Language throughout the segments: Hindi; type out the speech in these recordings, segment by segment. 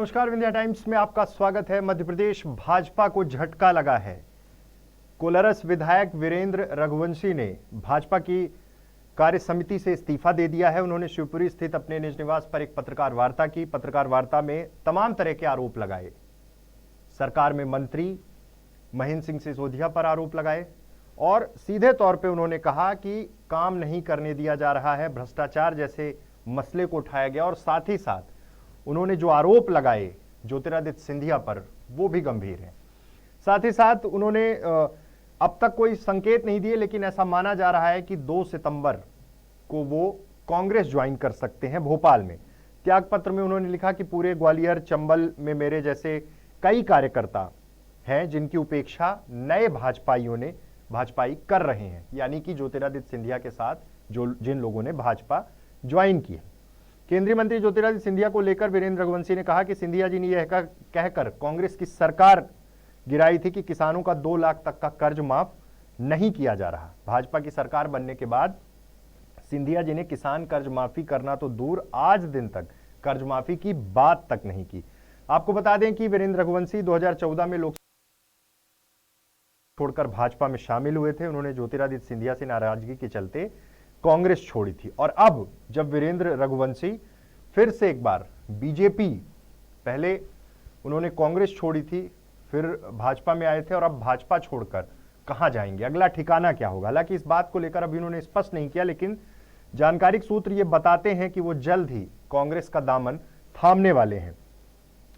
नमस्कार, विंध्या टाइम्स में आपका स्वागत है। मध्य प्रदेश भाजपा को झटका लगा है। कोलारस विधायक वीरेंद्र रघुवंशी ने भाजपा की कार्य समिति से इस्तीफा दे दिया है। उन्होंने शिवपुरी स्थित अपने निज निवास पर एक पत्रकार वार्ता की। पत्रकार वार्ता में तमाम तरह के आरोप लगाए। सरकार में मंत्री महेंद्र सिंह सिसोदिया पर आरोप लगाए और सीधे तौर पे उन्होंने कहा कि काम नहीं करने दिया जा रहा है, भ्रष्टाचार जैसे मसले को उठाया गया और साथ ही साथ उन्होंने जो आरोप लगाए ज्योतिरादित्य सिंधिया पर वो भी गंभीर हैं। साथ ही साथ उन्होंने अब तक कोई संकेत नहीं दिए, लेकिन ऐसा माना जा रहा है कि 2 सितंबर को वो कांग्रेस ज्वाइन कर सकते हैं भोपाल में। त्यागपत्र में उन्होंने लिखा कि पूरे ग्वालियर चंबल में मेरे जैसे कई कार्यकर्ता हैं जिनकी उपेक्षा नए भाजपाई कर रहे हैं, यानी कि ज्योतिरादित्य सिंधिया के साथ जिन लोगों ने भाजपा ज्वाइन की है। केंद्रीय मंत्री ज्योतिरादित्य सिंधिया को लेकर वीरेंद्र रघुवंशी ने कहा कि सिंधिया जी ने यह कहकर कांग्रेस की सरकार गिराई थी कि किसानों का 2 लाख तक का कर्ज माफ नहीं किया जा रहा। भाजपा की सरकार बनने के बाद सिंधिया जी ने किसान कर्ज माफी करना तो दूर, आज दिन तक कर्ज माफी की बात तक नहीं की। आपको बता दें कि वीरेंद्र रघुवंशी 2014 में लोकसभा छोड़कर भाजपा में शामिल हुए थे। उन्होंने ज्योतिरादित्य सिंधिया से नाराजगी के चलते कांग्रेस छोड़ी थी और अब जब वीरेंद्र रघुवंशी फिर से एक बार बीजेपी, पहले उन्होंने कांग्रेस छोड़ी थी, फिर भाजपा में आए थे और अब भाजपा छोड़कर कहां जाएंगे, अगला ठिकाना क्या होगा। हालांकि इस बात को लेकर अभी उन्होंने स्पष्ट नहीं किया, लेकिन जानकारिक सूत्र ये बताते हैं कि वो जल्द ही कांग्रेस का दामन थामने वाले हैं।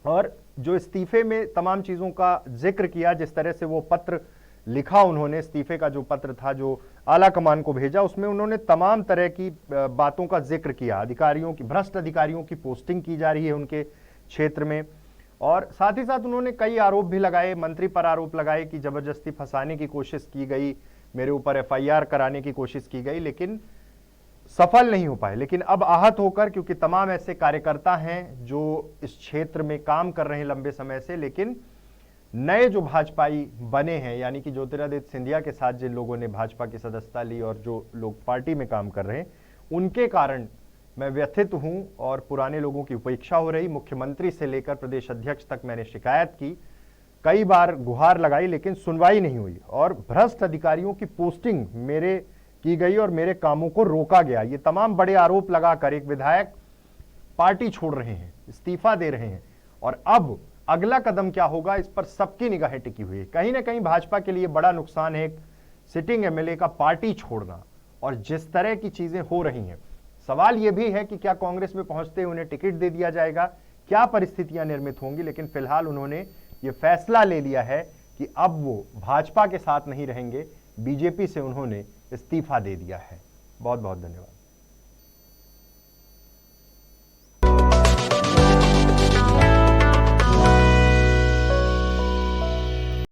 और जो इस्तीफे में तमाम चीजों का जिक्र किया, जिस तरह से वो पत्र लिखा उन्होंने, इस्तीफे का जो पत्र था जो आला कमान को भेजा, उसमें उन्होंने तमाम तरह की बातों का जिक्र किया। अधिकारियों की, भ्रष्ट अधिकारियों की पोस्टिंग की जा रही है उनके क्षेत्र में, और साथ ही साथ उन्होंने कई आरोप भी लगाए। मंत्री पर आरोप लगाए कि जबरदस्ती फंसाने की कोशिश की गई, मेरे ऊपर एफआईआर कराने की कोशिश की गई, लेकिन सफल नहीं हो पाए। लेकिन अब आहत होकर, क्योंकि तमाम ऐसे कार्यकर्ता हैं जो इस क्षेत्र में काम कर रहे हैं लंबे समय से, लेकिन नए जो भाजपाई बने हैं, यानी कि ज्योतिरादित्य सिंधिया के साथ जिन लोगों ने भाजपा की सदस्यता ली और जो लोग पार्टी में काम कर रहे हैं, उनके कारण मैं व्यथित हूं और पुराने लोगों की उपेक्षा हो रही। मुख्यमंत्री से लेकर प्रदेश अध्यक्ष तक मैंने शिकायत की, कई बार गुहार लगाई, लेकिन सुनवाई नहीं हुई और भ्रष्ट अधिकारियों की पोस्टिंग मेरे की गई और मेरे कामों को रोका गया। ये तमाम बड़े आरोप लगाकर एक विधायक पार्टी छोड़ रहे हैं, इस्तीफा दे रहे हैं, और अब अगला कदम क्या होगा इस पर सबकी निगाहें टिकी हुई है। कहीं ना कहीं भाजपा के लिए बड़ा नुकसान है एक सिटिंग एमएलए का पार्टी छोड़ना, और जिस तरह की चीजें हो रही हैं, सवाल यह भी है कि क्या कांग्रेस में पहुंचते उन्हें टिकट दे दिया जाएगा, क्या परिस्थितियां निर्मित होंगी। लेकिन फिलहाल उन्होंने ये फैसला ले लिया है कि अब वो भाजपा के साथ नहीं रहेंगे, बीजेपी से उन्होंने इस्तीफा दे दिया है। बहुत बहुत धन्यवाद।